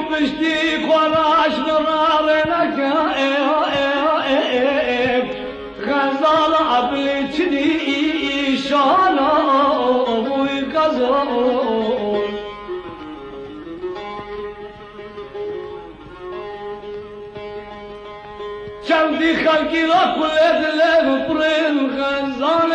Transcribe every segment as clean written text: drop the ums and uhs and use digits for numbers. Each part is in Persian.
پشتی خوراش نرارنک غزال عبلی چدی شانا بوی غزال چندی خلقی را کلت لب پرین غزال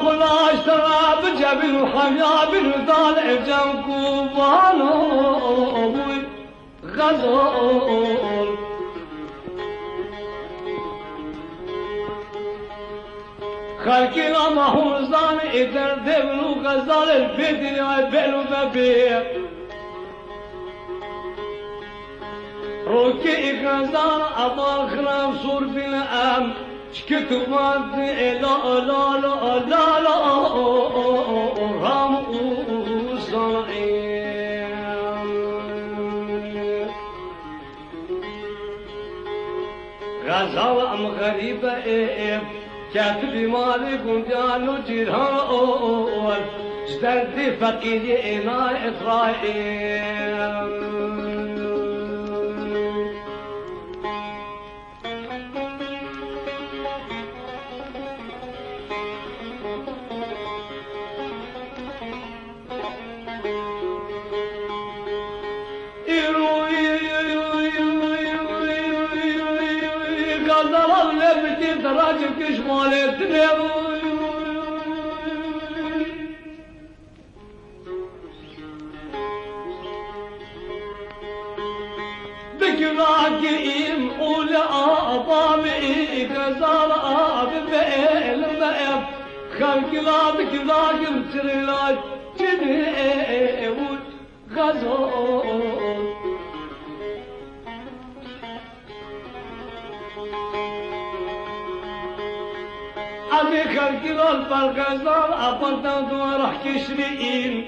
كلاش ترى بجبل وحميابل طالع جنكو بالو غزول خلقي لا محوزان إدر دبلو غزال البيت اللي بيلو ببيع روكي غزال أبا خرام صور بالأم شكت مادي لا لا لا لا لا رام وصائم غزال أم غريبة كاتبي مالي قنديان وجيران اشترتي فقيدي إنا إسرائيل راجل كشمالي تنيرو بكراكيم أولى أبامي كزار أببئل مئب خلق لا بكراكم تريلات جنيوت غزول أبي خلقنا الفرقزار أبنتا دوارح كشريين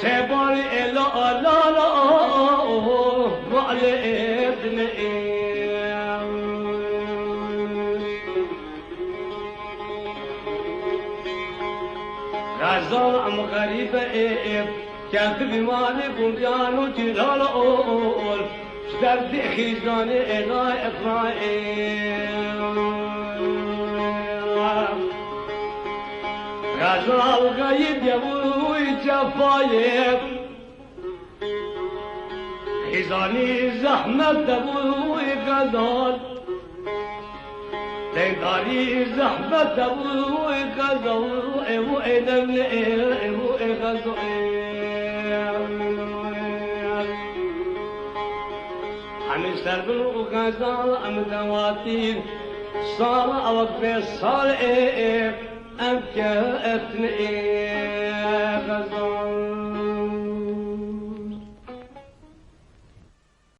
سيباري إلا لا لا وعلي ابنئين غزال أم غريبة كاتب مالي بنديان وجلال أول درد خيزان إلى إسرائيل غزال غيب يبوي جفايب خيزاني زحمة تبوي غزال تداري زحمة تبوي غزال وإدم غزال عم سربل وغزال عم دواتين صار أوقف صار أم كأثني غزال